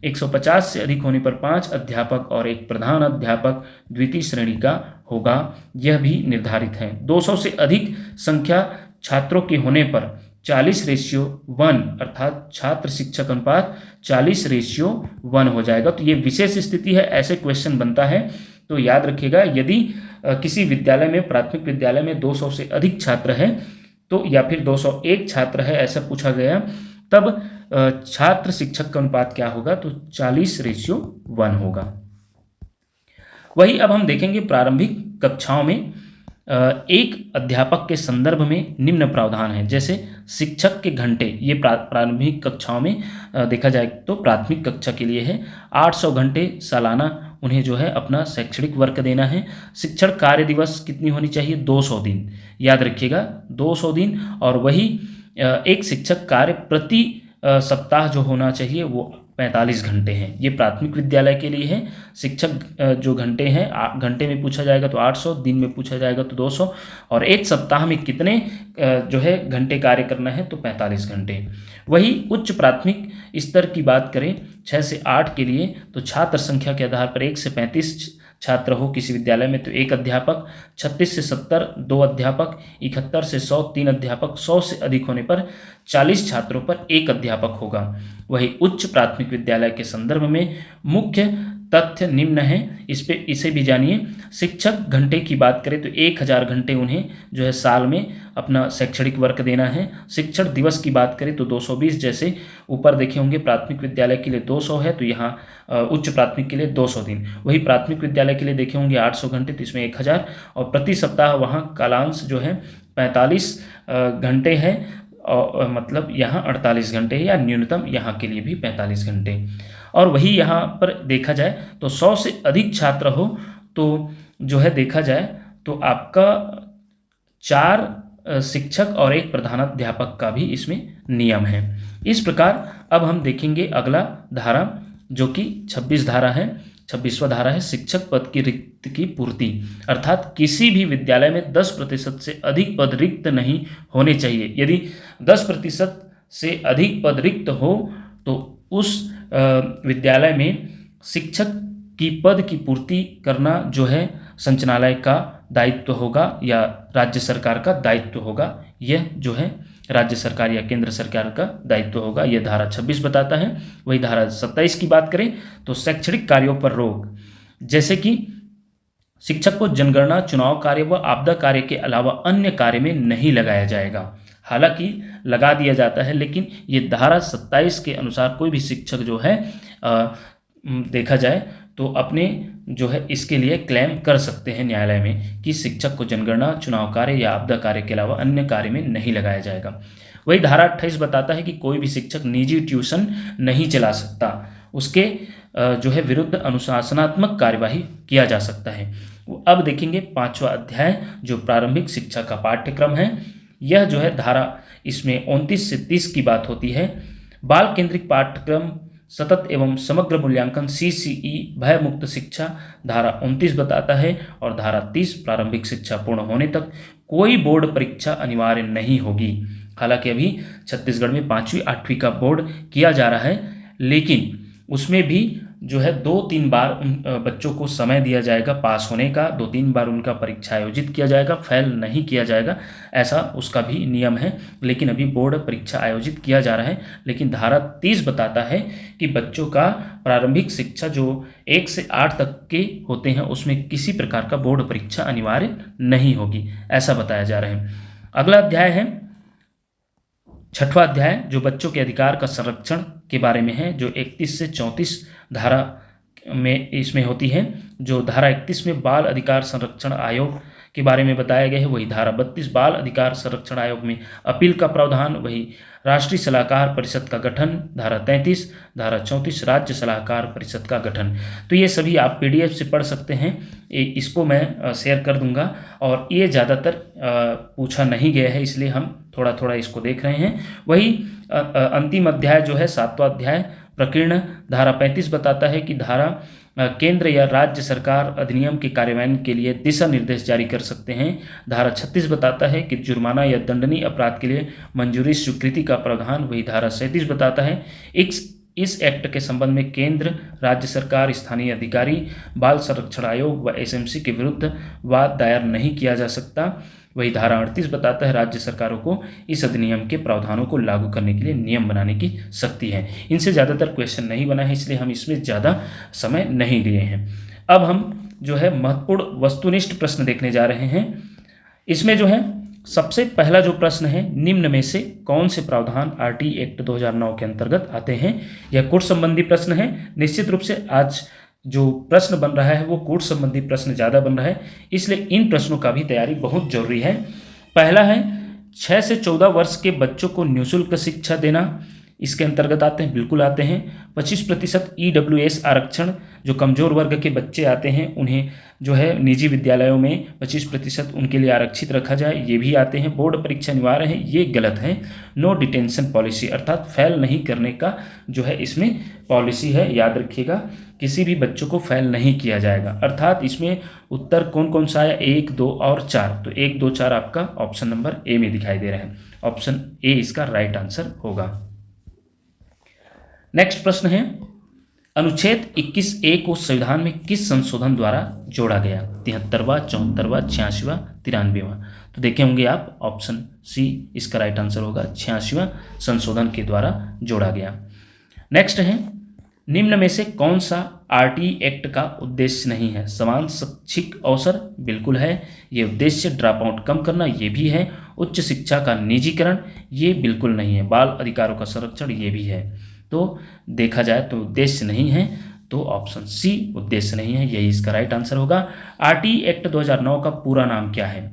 150 से अधिक होने पर 5 अध्यापक और 1 प्रधान अध्यापक द्वितीय श्रेणी का होगा, यह भी निर्धारित है। 200 से अधिक संख्या छात्रों के होने पर 40:1 अर्थात छात्र शिक्षक अनुपात 40:1 हो जाएगा। तो ये विशेष स्थिति है, ऐसे क्वेश्चन बनता है तो याद रखिएगा, यदि किसी विद्यालय में प्राथमिक विद्यालय में 200 से अधिक छात्र हैं तो, या फिर 201 छात्र है ऐसा पूछा गया, तब छात्र शिक्षक का अनुपात क्या होगा, तो 40:1 होगा। वही अब हम देखेंगे प्रारंभिक कक्षाओं में एक अध्यापक के संदर्भ में निम्न प्रावधान है, जैसे शिक्षक के घंटे, ये प्रारंभिक कक्षाओं में देखा जाए तो प्राथमिक कक्षा के लिए है 800 घंटे सालाना उन्हें जो है अपना शैक्षणिक वर्क देना है। शिक्षण कार्य दिवस कितनी होनी चाहिए, 200 दिन, याद रखिएगा 200 दिन, और वही एक शिक्षक कार्य प्रति सप्ताह जो होना चाहिए वो 45 घंटे हैं। ये प्राथमिक विद्यालय के लिए है। शिक्षक जो घंटे हैं, घंटे में पूछा जाएगा तो 800, दिन में पूछा जाएगा तो 200, और एक सप्ताह में कितने जो है घंटे कार्य करना है, तो 45 घंटे। वही उच्च प्राथमिक स्तर की बात करें 6 से 8 के लिए, तो छात्र संख्या के आधार पर 1 से 35 छात्र हो किसी विद्यालय में तो 1 अध्यापक, 36 से 70 2 अध्यापक, 71 से 100 3 अध्यापक, 100 से अधिक होने पर 40 छात्रों पर 1 अध्यापक होगा। वही उच्च प्राथमिक विद्यालय के संदर्भ में मुख्य तथ्य निम्न है, इसे भी जानिए। शिक्षक घंटे की बात करें तो 1000 घंटे उन्हें जो है साल में अपना शैक्षणिक वर्क देना है। शिक्षण दिवस की बात करें तो 220, जैसे ऊपर देखे होंगे प्राथमिक विद्यालय के लिए 200 है तो यहाँ उच्च प्राथमिक के लिए 200 दिन। वही प्राथमिक विद्यालय के लिए देखे होंगे 800 घंटे तो इसमें 1000, और प्रति सप्ताह वहाँ कालांश जो है 45 घंटे है, मतलब यहाँ 48 घंटे या न्यूनतम यहाँ के लिए भी 45 घंटे। और वही यहाँ पर देखा जाए तो 100 से अधिक छात्र हो तो जो है देखा जाए तो आपका 4 शिक्षक और 1 प्रधानाध्यापक का भी इसमें नियम है। इस प्रकार अब हम देखेंगे अगला धारा जो कि 26 धारा है, 26वां धारा है शिक्षक पद की रिक्त की पूर्ति। अर्थात किसी भी विद्यालय में 10% से अधिक पद रिक्त नहीं होने चाहिए। यदि 10% से अधिक पद रिक्त हो तो उस विद्यालय में शिक्षक की पद की पूर्ति करना जो है संचालनालय का दायित्व होगा या राज्य सरकार का दायित्व होगा। यह जो है राज्य सरकार या केंद्र सरकार का दायित्व होगा, यह धारा 26 बताता है। वही धारा 27 की बात करें तो शैक्षणिक कार्यों पर रोक, जैसे कि शिक्षक को जनगणना, चुनाव कार्य व आपदा कार्य के अलावा अन्य कार्य में नहीं लगाया जाएगा। हालांकि लगा दिया जाता है, लेकिन ये धारा 27 के अनुसार कोई भी शिक्षक जो है देखा जाए तो अपने जो है इसके लिए क्लेम कर सकते हैं न्यायालय में कि शिक्षक को जनगणना, चुनाव कार्य या आपदा कार्य के अलावा अन्य कार्य में नहीं लगाया जाएगा। वही धारा 28 बताता है कि कोई भी शिक्षक निजी ट्यूशन नहीं चला सकता, उसके जो है विरुद्ध अनुशासनात्मक कार्यवाही किया जा सकता है। अब देखेंगे 5वां अध्याय जो प्रारंभिक शिक्षा का पाठ्यक्रम है। यह जो है धारा इसमें 29 से 30 की बात होती है। बाल केंद्रित पाठ्यक्रम, सतत एवं समग्र मूल्यांकन CCE, भय मुक्त शिक्षा धारा 29 बताता है। और धारा 30 प्रारंभिक शिक्षा पूर्ण होने तक कोई बोर्ड परीक्षा अनिवार्य नहीं होगी। हालांकि अभी छत्तीसगढ़ में 5वीं 8वीं का बोर्ड किया जा रहा है, लेकिन उसमें भी जो है 2-3 बार उन बच्चों को समय दिया जाएगा पास होने का, 2-3 बार उनका परीक्षा आयोजित किया जाएगा, फेल नहीं किया जाएगा, ऐसा उसका भी नियम है। लेकिन अभी बोर्ड परीक्षा आयोजित किया जा रहा है। लेकिन धारा 30 बताता है कि बच्चों का प्रारंभिक शिक्षा जो 1 से 8 तक के होते हैं उसमें किसी प्रकार का बोर्ड परीक्षा अनिवार्य नहीं होगी, ऐसा बताया जा रहा है। अगला अध्याय है 6वां अध्याय जो बच्चों के अधिकार का संरक्षण के बारे में है, जो 31 से 34 धारा में इसमें होती है। जो धारा 31 में बाल अधिकार संरक्षण आयोग के बारे में बताया गया है। वही धारा 32 बाल अधिकार संरक्षण आयोग में अपील का प्रावधान, वही राष्ट्रीय सलाहकार परिषद का गठन, धारा 33, धारा 34 राज्य सलाहकार परिषद का गठन। तो ये सभी आप PDF से पढ़ सकते हैं, इसको मैं शेयर कर दूंगा। और ये ज़्यादातर पूछा नहीं गया है, इसलिए हम थोड़ा थोड़ा इसको देख रहे हैं। वही अंतिम अध्याय जो है 7वां अध्याय प्रकीर्ण, धारा 35 बताता है कि धारा केंद्र या राज्य सरकार अधिनियम के कार्यान्वयन के लिए दिशा निर्देश जारी कर सकते हैं। धारा 36 बताता है कि जुर्माना या दंडनीय अपराध के लिए मंजूरी स्वीकृति का प्रावधान। वही धारा 37 बताता है इस एक्ट के संबंध में केंद्र, राज्य सरकार, स्थानीय अधिकारी, बाल संरक्षण आयोग व SMC के विरुद्ध वाद दायर नहीं किया जा सकता। वही धारा 38 बताता है राज्य सरकारों को इस अधिनियम के प्रावधानों को लागू करने के लिए नियम बनाने की शक्ति है। इनसे ज़्यादातर क्वेश्चन नहीं बना है, इसलिए हम इसमें ज़्यादा समय नहीं लिए हैं। अब हम जो है महत्वपूर्ण वस्तुनिष्ठ प्रश्न देखने जा रहे हैं। इसमें जो है सबसे पहला जो प्रश्न है, निम्न में से कौन से प्रावधान RT एक्ट 2009 के अंतर्गत आते हैं। यह कोर्ट संबंधी प्रश्न है। निश्चित रूप से आज जो प्रश्न बन रहा है वो कोर्ट संबंधी प्रश्न ज़्यादा बन रहा है, इसलिए इन प्रश्नों का भी तैयारी बहुत जरूरी है। पहला है 6 से 14 वर्ष के बच्चों को निःशुल्क शिक्षा देना, इसके अंतर्गत आते हैं, बिल्कुल आते हैं। 25% EWS आरक्षण, जो कमज़ोर वर्ग के बच्चे आते हैं उन्हें जो है निजी विद्यालयों में 25% उनके लिए आरक्षित रखा जाए, ये भी आते हैं। बोर्ड परीक्षा अनिवार्य है, ये गलत है। नो डिटेंशन पॉलिसी, अर्थात फेल नहीं करने का जो है इसमें पॉलिसी है, याद रखिएगा, किसी भी बच्चों को फेल नहीं किया जाएगा। अर्थात इसमें उत्तर कौन कौन सा आया, 1, 2 और 4। तो 1, 2, 4 आपका ऑप्शन नंबर A में दिखाई दे रहा है। ऑप्शन A इसका राइट आंसर होगा। नेक्स्ट प्रश्न है, अनुच्छेद 21A को संविधान में किस संशोधन द्वारा जोड़ा गया। 73वां, 74वां, 86वां, 93वां। तो देखे होंगे आप, ऑप्शन C इसका राइट आंसर होगा, 86वां संशोधन के द्वारा जोड़ा गया। नेक्स्ट है, निम्न में से कौन सा RT एक्ट का उद्देश्य नहीं है। समान शैक्षिक अवसर, बिल्कुल है। ये उद्देश्य ड्रॉप आउट कम करना, ये भी है। उच्च शिक्षा का निजीकरण, ये बिल्कुल नहीं है। बाल अधिकारों का संरक्षण, ये भी है। तो देखा जाए तो उद्देश्य नहीं है, तो ऑप्शन C उद्देश्य नहीं है, यही इसका राइट आंसर होगा। RT एक्ट 2009 का पूरा नाम क्या है।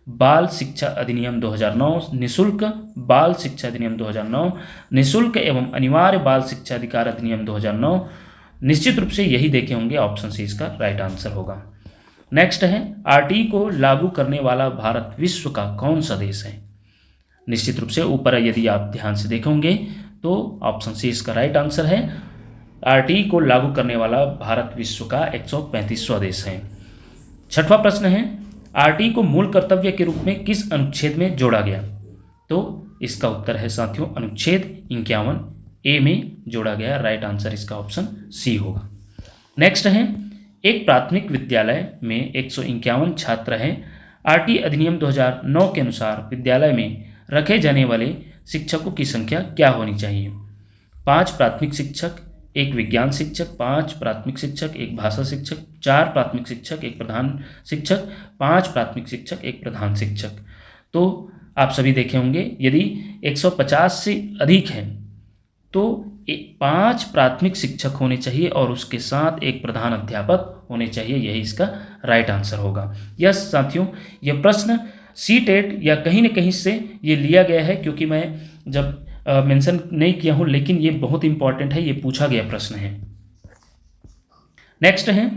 बाल शिक्षा अधिनियम 2009, निशुल्क बाल शिक्षा अधिनियम 2009, निशुल्क एवं अनिवार्य बाल शिक्षा अधिकार अधिनियम 2009। निश्चित रूप से यही देखे होंगे, ऑप्शन सी इसका राइट आंसर होगा। नेक्स्ट है, आरटीई को लागू करने वाला भारत विश्व का कौन सा देश है? निश्चित रूप से ऊपर यदि आप ध्यान से देखेंगे तो ऑप्शन सी इसका राइट आंसर है। आरटीई को लागू करने वाला भारत विश्व का 135वां देश है। छठवां प्रश्न है, आरटीई को मूल कर्तव्य के रूप में किस अनुच्छेद में जोड़ा गया? तो इसका उत्तर है साथियों अनुच्छेद 51A में जोड़ा गया। राइट आंसर इसका ऑप्शन सी होगा। नेक्स्ट है, एक प्राथमिक विद्यालय में 151 छात्र हैं। आरटीई अधिनियम 2009 के अनुसार विद्यालय में रखे जाने वाले शिक्षकों की संख्या क्या होनी चाहिए? 5 प्राथमिक शिक्षक, 1 विज्ञान शिक्षक, 5 प्राथमिक शिक्षक, 1 भाषा शिक्षक, 4 प्राथमिक शिक्षक, 1 प्रधान शिक्षक, 5 प्राथमिक शिक्षक, 1 प्रधान शिक्षक। तो आप सभी देखे होंगे, यदि 150 से अधिक है तो 5 प्राथमिक शिक्षक होने चाहिए और उसके साथ 1 प्रधान अध्यापक होने चाहिए। यही इसका राइट आंसर होगा। यस साथियों, यह प्रश्न सीटेट या कहीं न कहीं से ये लिया गया है, क्योंकि मैं जब मेंशन नहीं किया हूं, लेकिन ये बहुत इंपॉर्टेंट है, ये पूछा गया प्रश्न है। नेक्स्ट है,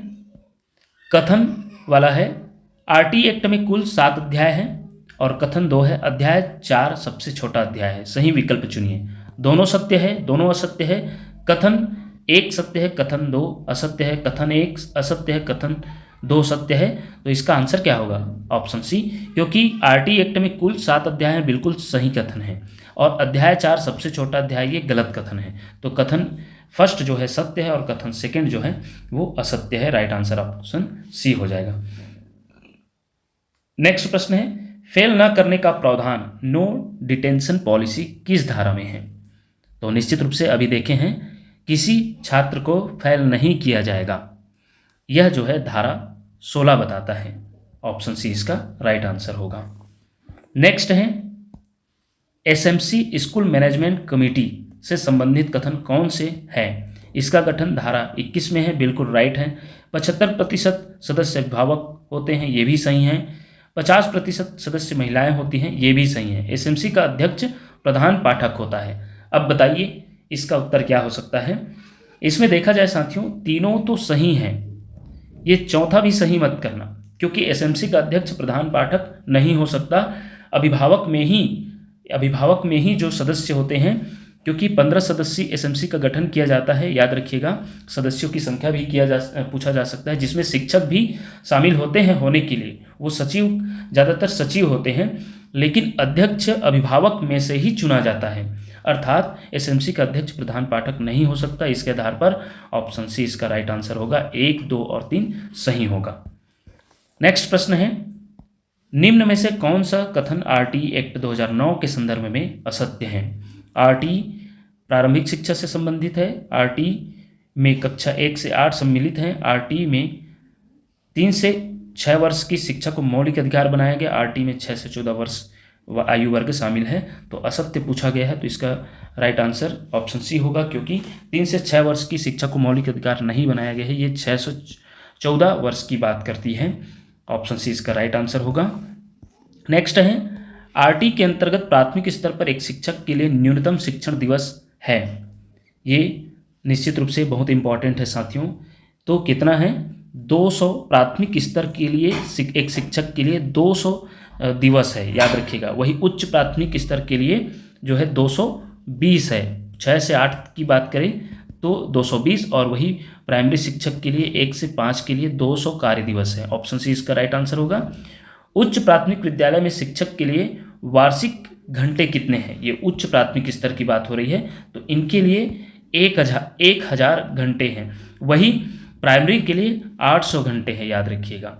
कथन वाला है, आरटीई एक्ट में कुल 7 अध्याय हैं और कथन 2 है। अध्याय 4 सबसे छोटा अध्याय है। सही विकल्प चुनिए। दोनों सत्य है, दोनों असत्य है। कथन 1 सत्य है, कथन 2 असत्य है, कथन 1 असत्य है, कथन 2 सत्य है। तो इसका आंसर क्या होगा? ऑप्शन सी, क्योंकि आरटीई एक्ट में कुल 7 अध्याय हैं, बिल्कुल सही कथन है। और अध्याय 4 सबसे छोटा अध्याय, ये गलत कथन है। तो कथन फर्स्ट जो है सत्य है और कथन सेकंड जो है वो असत्य है। राइट आंसर ऑप्शन सी हो जाएगा। नेक्स्ट प्रश्न है, फेल न करने का प्रावधान नो डिटेंशन पॉलिसी किस धारा में है? तो निश्चित रूप से अभी देखे हैं, किसी छात्र को फेल नहीं किया जाएगा, यह जो है धारा 16 बताता है। ऑप्शन सी इसका राइट आंसर होगा। नेक्स्ट है, एसएमसी स्कूल मैनेजमेंट कमेटी से संबंधित कथन कौन से है? इसका गठन धारा 21 में है, बिल्कुल राइट है। 75% सदस्य अभिभावक होते हैं, ये भी सही है। 50% सदस्य महिलाएं होती हैं, ये भी सही है। एसएमसी का अध्यक्ष प्रधान पाठक होता है। अब बताइए इसका उत्तर क्या हो सकता है? इसमें देखा जाए साथियों, तीनों तो सही हैं, ये चौथा भी सही मत करना, क्योंकि एसएमसी का अध्यक्ष प्रधान पाठक नहीं हो सकता। अभिभावक में ही जो सदस्य होते हैं, क्योंकि 15 सदस्यीय एसएमसी का गठन किया जाता है। याद रखिएगा, सदस्यों की संख्या भी पूछा जा सकता है, जिसमें शिक्षक भी शामिल होते हैं होने के लिए। वो सचिव, ज़्यादातर सचिव होते हैं, लेकिन अध्यक्ष अभिभावक में से ही चुना जाता है। अर्थात एसएमसी का अध्यक्ष प्रधान पाठक नहीं हो सकता। इसके आधार पर ऑप्शन सी इसका राइट आंसर होगा। 1, 2 और 3 सही होगा। नेक्स्ट प्रश्न है, निम्न में से कौन सा कथन आरटीई एक्ट 2009 के संदर्भ में असत्य है? आरटीई प्रारंभिक शिक्षा से संबंधित है। आरटीई में कक्षा 1 से 8 सम्मिलित हैं। आरटीई में 3 से 6 वर्ष की शिक्षा को मौलिक अधिकार बनाया गया। आरटीई में 6 से 14 वर्ष आयु वर्ग शामिल है। तो असत्य पूछा गया है, तो इसका राइट आंसर ऑप्शन सी होगा, क्योंकि 3 से 6 वर्ष की शिक्षा को मौलिक अधिकार नहीं बनाया गया है। ये 6 से 14 वर्ष की बात करती है। ऑप्शन सी इसका राइट आंसर होगा। नेक्स्ट है, आरटीई के अंतर्गत प्राथमिक स्तर पर एक शिक्षक के लिए न्यूनतम शिक्षण दिवस है। ये निश्चित रूप से बहुत इंपॉर्टेंट है साथियों। तो कितना है? 200 प्राथमिक स्तर के लिए एक शिक्षक के लिए 200 दिवस है, याद रखिएगा। वही उच्च प्राथमिक स्तर के लिए जो है 220 है। 6 से 8 की बात करें तो 220, और वही प्राइमरी शिक्षक के लिए 1 से 5 के लिए 200 कार्य दिवस है। ऑप्शन सी इसका राइट आंसर होगा। उच्च प्राथमिक विद्यालय में शिक्षक के लिए वार्षिक घंटे कितने हैं? ये उच्च प्राथमिक स्तर की बात हो रही है, तो इनके लिए 1000 घंटे हैं। वही प्राइमरी के लिए 800 घंटे हैं, याद रखिएगा।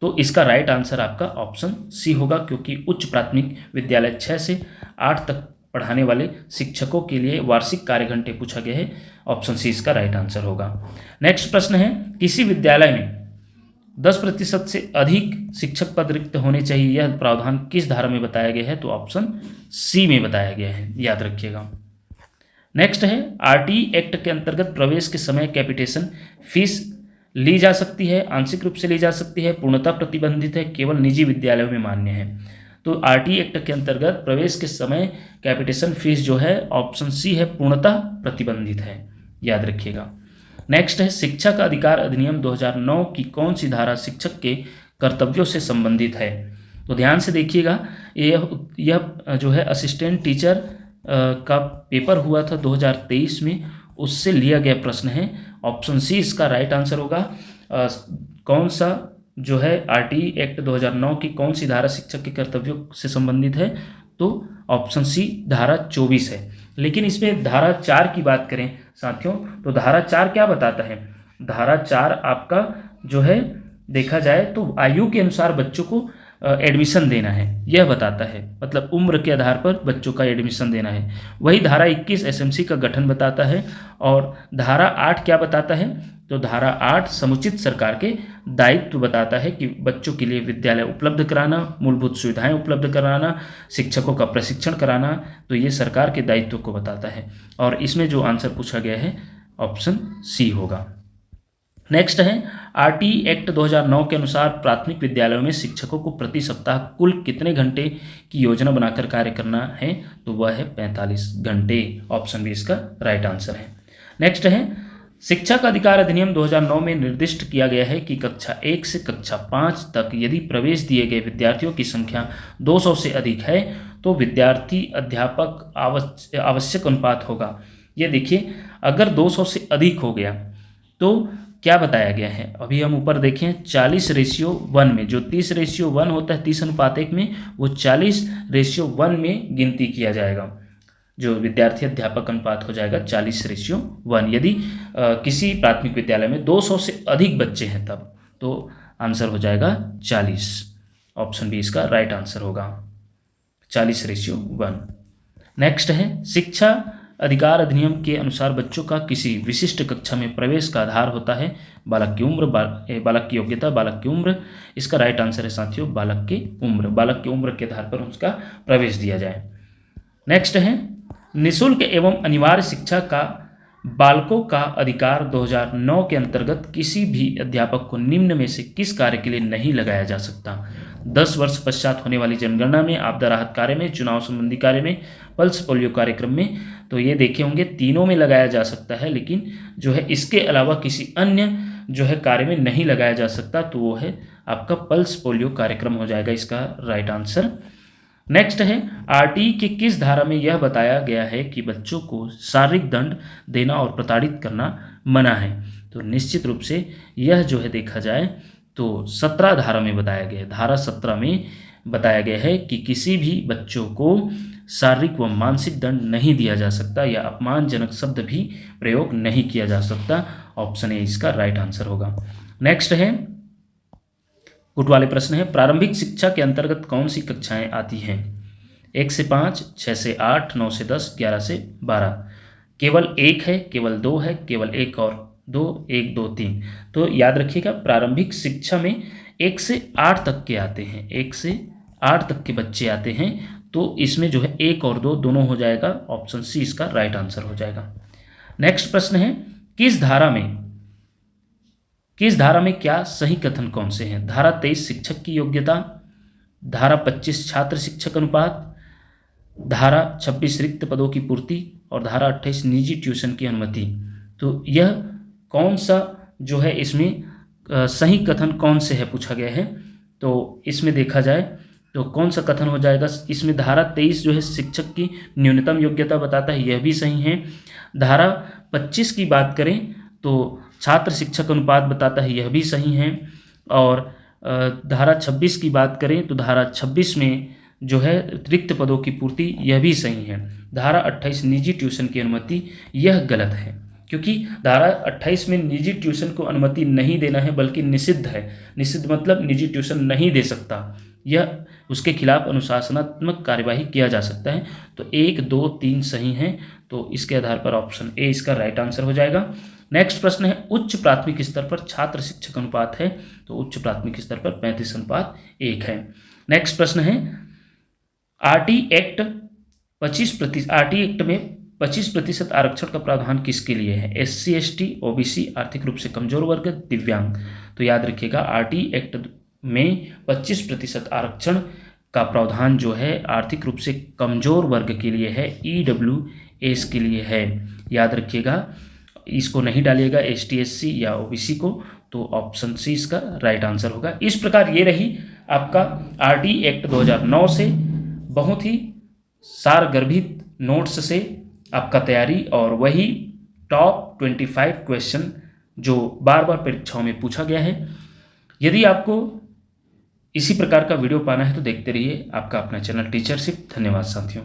तो इसका राइट आंसर आपका ऑप्शन सी होगा, क्योंकि उच्च प्राथमिक विद्यालय 6 से 8 तक पढ़ाने वाले शिक्षकों के लिए वार्षिक कार्य घंटे पूछा गया है। ऑप्शन सी इसका राइट आंसर होगा। नेक्स्ट प्रश्न है, किसी विद्यालय में 10% से अधिक शिक्षक पद रिक्त होने चाहिए, यह प्रावधान किस धारा में बताया गया है? तो ऑप्शन सी में बताया गया है, याद रखिएगा। नेक्स्ट है, आरटीई एक्ट के अंतर्गत प्रवेश के समय कैपिटेशन फीस ली जा सकती है, आंशिक रूप से ली जा सकती है, पूर्णतः प्रतिबंधित है, केवल निजी विद्यालयों में मान्य है। तो आरटी एक्ट के अंतर्गत प्रवेश के समय कैपिटेशन फीस जो है ऑप्शन सी है, पूर्णतः प्रतिबंधित है, याद रखिएगा। नेक्स्ट है शिक्षा का अधिकार अधिनियम 2009 की कौन सी धारा शिक्षक के कर्तव्यों से संबंधित है? तो ध्यान से देखिएगा, यह जो है असिस्टेंट टीचर का पेपर हुआ था 2023 में, उससे लिया गया प्रश्न है। ऑप्शन सी इसका राइट आंसर होगा। कौन सा जो है आरटी एक्ट 2009 की कौन सी धारा शिक्षक के कर्तव्यों से संबंधित है? तो ऑप्शन सी धारा 24 है। लेकिन इसमें धारा 4 की बात करें साथियों, तो धारा 4 क्या बताता है? धारा 4 आपका जो है देखा जाए तो आयु के अनुसार बच्चों को एडमिशन देना है, यह बताता है, मतलब उम्र के आधार पर बच्चों का एडमिशन देना है। वही धारा 21 एसएमसी का गठन बताता है। और धारा 8 क्या बताता है? तो धारा 8 समुचित सरकार के दायित्व बताता है कि बच्चों के लिए विद्यालय उपलब्ध कराना, मूलभूत सुविधाएं उपलब्ध कराना, शिक्षकों का प्रशिक्षण कराना, तो ये सरकार के दायित्व को बताता है। और इसमें जो आंसर पूछा गया है ऑप्शन सी होगा। नेक्स्ट है आरटी एक्ट 2009 के अनुसार प्राथमिक विद्यालयों में शिक्षकों को प्रति सप्ताह कुल कितने घंटे की योजना बनाकर कार्य करना है? तो वह है 45 घंटे। ऑप्शन बी इसका राइट आंसर है। नेक्स्ट है शिक्षा का अधिकार अधिनियम 2009 में निर्दिष्ट किया गया है कि कक्षा 1 से कक्षा 5 तक यदि प्रवेश दिए गए विद्यार्थियों की संख्या 200 से अधिक है तो विद्यार्थी अध्यापक आवश्यक अनुपात होगा। ये देखिए, अगर 200 से अधिक हो गया तो क्या बताया गया है? अभी हम ऊपर देखें 40:1 में, जो 30:1 होता है 30:1 में, वो 40:1 में गिनती किया जाएगा। जो विद्यार्थी अध्यापक अनुपात हो जाएगा 40:1। यदि किसी प्राथमिक विद्यालय में 200 से अधिक बच्चे हैं तब तो आंसर हो जाएगा 40। ऑप्शन बी इसका राइट आंसर होगा, 40:1। नेक्स्ट है शिक्षा अधिकार अधिनियम के अनुसार बच्चों का किसी विशिष्ट कक्षा में प्रवेश का आधार होता है बालक की उम्र, बालक की योग्यता, बालक की उम्र। इसका राइट आंसर है साथियों बालक की उम्र। बालक की उम्र के आधार पर उसका प्रवेश दिया जाए। नेक्स्ट है निःशुल्क एवं अनिवार्य शिक्षा का बालकों का अधिकार 2009 के अंतर्गत किसी भी अध्यापक को निम्न में से किस कार्य के लिए नहीं लगाया जा सकता? 10 वर्ष पश्चात होने वाली जनगणना में, आपदा राहत कार्य में, चुनाव संबंधी कार्य में, पल्स पोलियो कार्यक्रम में। तो ये देखे होंगे तीनों में लगाया जा सकता है, लेकिन जो है इसके अलावा किसी अन्य जो है कार्य में नहीं लगाया जा सकता, तो वो है आपका पल्स पोलियो कार्यक्रम हो जाएगा इसका राइट आंसर। नेक्स्ट है आरटी के किस धारा में यह बताया गया है कि बच्चों को शारीरिक दंड देना और प्रताड़ित करना मना है? तो निश्चित रूप से यह जो है देखा जाए तो 17 धारा में बताया गया है। धारा 17 में बताया गया है कि किसी भी बच्चों को शारीरिक व मानसिक दंड नहीं दिया जा सकता या अपमानजनक शब्द भी प्रयोग नहीं किया जा सकता। ऑप्शन ए इसका राइट आंसर होगा। नेक्स्ट है गुट वाले प्रश्न है प्रारंभिक शिक्षा के अंतर्गत कौन सी कक्षाएं आती हैं? 1 से 5, 6 से 8, 9 से 10, 11 से 12। केवल 1 है, केवल 2 है, केवल 1 और 2, 1, 2, 3। तो याद रखिएगा प्रारंभिक शिक्षा में 1 से 8 तक के आते हैं, 1 से 8 तक के बच्चे आते हैं। तो इसमें जो है 1 और 2 दोनों हो जाएगा। ऑप्शन सी इसका राइट आंसर हो जाएगा। नेक्स्ट प्रश्न है किस धारा में क्या सही कथन कौन से हैं? धारा 23 शिक्षक की योग्यता, धारा 25 छात्र शिक्षक अनुपात, धारा 26 रिक्त पदों की पूर्ति और धारा 28 निजी ट्यूशन की अनुमति। तो यह कौन सा जो है इसमें सही कथन कौन से है पूछा गया है? तो इसमें देखा जाए तो कौन सा कथन हो जाएगा? इसमें धारा 23 जो है शिक्षक की न्यूनतम योग्यता बताता है, यह भी सही है। धारा 25 की बात करें तो छात्र शिक्षक अनुपात बताता है, यह भी सही है। और धारा 26 की बात करें तो धारा 26 में जो है रिक्त पदों की पूर्ति, यह भी सही है। धारा 28 निजी ट्यूशन की अनुमति, यह गलत है, क्योंकि धारा 28 में निजी ट्यूशन को अनुमति नहीं देना है बल्कि निषिद्ध है। निषिद्ध मतलब निजी ट्यूशन नहीं दे सकता, यह उसके खिलाफ अनुशासनात्मक कार्यवाही किया जा सकता है। तो 1, 2, 3 सही हैं, तो इसके आधार पर ऑप्शन ए इसका राइट आंसर हो जाएगा। नेक्स्ट प्रश्न है उच्च प्राथमिक स्तर पर छात्र शिक्षक अनुपात है? तो उच्च प्राथमिक स्तर पर 35:1 है। नेक्स्ट प्रश्न है आरटी एक्ट में 25% आरक्षण का प्रावधान किसके लिए है? SC ST OBC, आर्थिक रूप से कमजोर वर्ग, दिव्यांग। तो याद रखिएगा RT एक्ट में 25% आरक्षण का प्रावधान जो है आर्थिक रूप से कमजोर वर्ग के लिए है, EWS के लिए है। याद रखिएगा, इसको नहीं डालिएगा ST SC या OBC को, तो ऑप्शन सी इसका राइट आंसर होगा। इस प्रकार ये रही आपका RD एक्ट 2009 से बहुत ही सारगर्भित नोट्स से आपका तैयारी, और वही टॉप 25 क्वेश्चन जो बार बार परीक्षाओं में पूछा गया है। यदि आपको इसी प्रकार का वीडियो पाना है तो देखते रहिए आपका अपना चैनल टीचरशिप। धन्यवाद साथियों।